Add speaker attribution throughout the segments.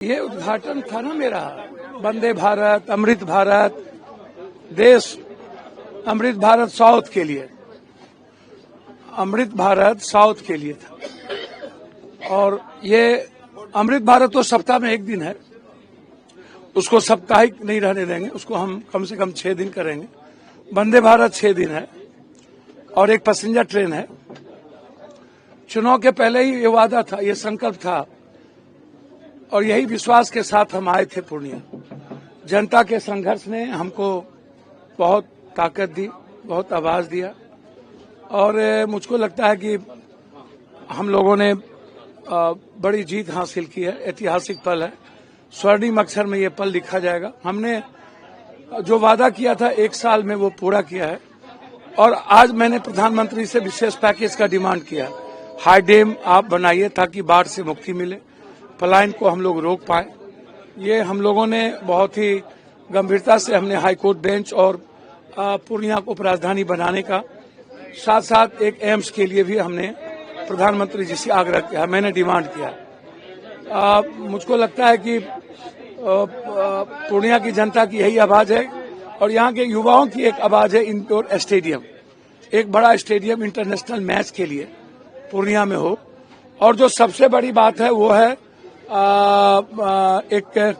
Speaker 1: ये उद्घाटन था ना मेरा, वंदे भारत, अमृत भारत, देश अमृत भारत साउथ के लिए, अमृत भारत साउथ के लिए था। और ये अमृत भारत तो सप्ताह में एक दिन है, उसको साप्ताहिक नहीं रहने देंगे, उसको हम कम से कम 6 दिन करेंगे। वंदे भारत 6 दिन है और एक पैसेंजर ट्रेन है। चुनाव के पहले ही ये वादा था, ये संकल्प था और यही विश्वास के साथ हम आए थे पूर्णिया। जनता के संघर्ष ने हमको बहुत ताकत दी, बहुत आवाज दिया और मुझको लगता है कि हम लोगों ने बड़ी जीत हासिल की है। ऐतिहासिक पल है, स्वर्णिम अक्षर में ये पल लिखा जाएगा। हमने जो वादा किया था 1 साल में वो पूरा किया है और आज मैंने प्रधानमंत्री से विशेष पैकेज का डिमांड किया। हाई डैम आप बनाइए ताकि बाढ़ से मुक्ति मिले, पलायन को हम लोग रोक पाए। ये हम लोगों ने बहुत ही गंभीरता से हमने हाईकोर्ट बेंच और पूर्णिया को उपराजधानी बनाने का, साथ साथ एक एम्स के लिए भी हमने प्रधानमंत्री जी से आग्रह किया, मैंने डिमांड किया। मुझको लगता है कि पूर्णिया की जनता की यही आवाज है और यहाँ के युवाओं की एक आवाज है। इंडोर स्टेडियम, एक बड़ा स्टेडियम इंटरनेशनल मैच के लिए पूर्णिया में हो। और जो सबसे बड़ी बात है वो है एक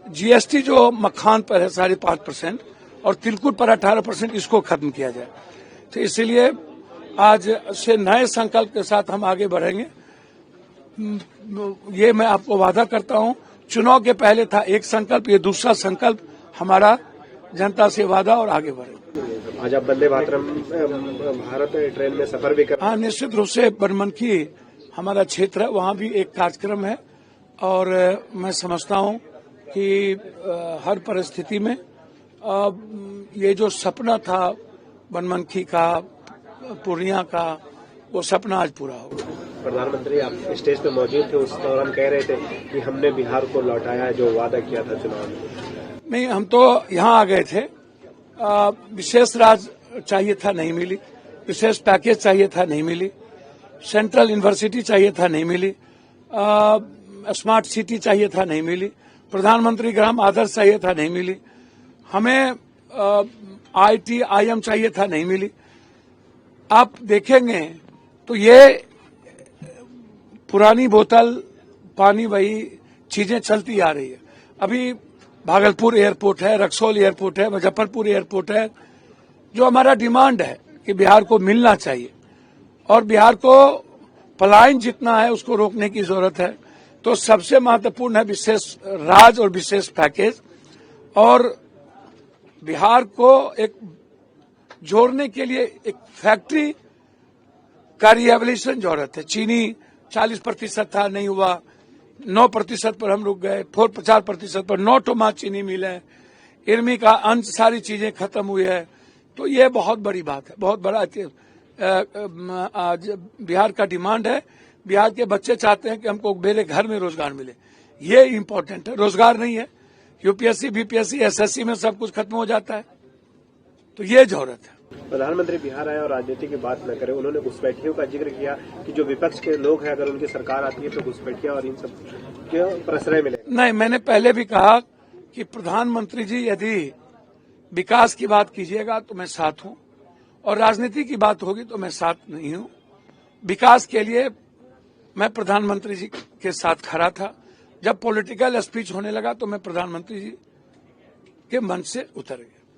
Speaker 1: जीएसटी जो मखान पर है 5.5% और तिलकुट पर 18%, इसको खत्म किया जाए। तो इसीलिए आज से नए संकल्प के साथ हम आगे बढ़ेंगे। ये मैं आपको वादा करता हूं, चुनाव के पहले था एक संकल्प, ये दूसरा संकल्प हमारा जनता से वादा और आगे बढ़ेगा।
Speaker 2: आज आप वंदे भारत ट्रेन में सफर भी कर।
Speaker 1: हाँ, निश्चित रूप से बनमनखी हमारा क्षेत्र है, वहाँ भी एक कार्यक्रम है और मैं समझता हूँ कि हर परिस्थिति में ये जो सपना था बनमनखी का, पूर्णिया का, वो सपना आज पूरा होगा।
Speaker 2: प्रधानमंत्री आप स्टेज पे मौजूद थे, उस दौरान कह रहे थे कि हमने बिहार को लौटाया है जो वादा किया था चुनाव में।
Speaker 1: नहीं, हम तो यहाँ आ गए थे। विशेष राज चाहिए था, नहीं मिली। विशेष पैकेज चाहिए था, नहीं मिली। सेंट्रल यूनिवर्सिटी चाहिए था, नहीं मिली। स्मार्ट सिटी चाहिए था, नहीं मिली। प्रधानमंत्री ग्राम आदर्श चाहिए था, नहीं मिली। हमें IIM चाहिए था, नहीं मिली। आप देखेंगे तो ये पुरानी बोतल पानी वही चीजें चलती आ रही है। अभी भागलपुर एयरपोर्ट है, रक्सौल एयरपोर्ट है, मुजफ्फरपुर एयरपोर्ट है। जो हमारा डिमांड है कि बिहार को मिलना चाहिए और बिहार को पलायन जितना है उसको रोकने की जरूरत है। तो सबसे महत्वपूर्ण है विशेष राज और विशेष पैकेज। और बिहार को एक जोड़ने के लिए एक फैक्ट्री का रिहेबिलिटेशन जरूरत है। चीनी 40% था, नहीं हुआ। 9% पर हम रुक गए, 50% पर 9 टोमा चीनी मिल है। इर्मी का अंश, सारी चीजें खत्म हुई है। तो ये बहुत बड़ी बात है, बहुत बड़ा आज बिहार का डिमांड है। बिहार के बच्चे चाहते हैं कि हमको मेरे घर में रोजगार मिले, ये इम्पोर्टेंट है। रोजगार नहीं है, यूपीएससी, बीपीएससी, एसएससी में सब कुछ खत्म हो जाता है, तो ये जरूरत है।
Speaker 2: प्रधानमंत्री बिहार आए और राजनीति की बात न करें, उन्होंने घुसपैठियों का जिक्र किया कि जो विपक्ष के लोग हैं अगर उनकी सरकार आती है तो घुसपैठिया और इन सब क्यों प्रश्रय मिले।
Speaker 1: नहीं, मैंने पहले भी कहा कि प्रधानमंत्री जी यदि विकास की बात कीजिएगा तो मैं साथ हूं और राजनीति की बात होगी तो मैं साथ नहीं हूं। विकास के लिए मैं प्रधानमंत्री जी के साथ खड़ा था। जब पॉलिटिकल स्पीच होने लगा तो मैं प्रधानमंत्री जी के मंच से उतर गया।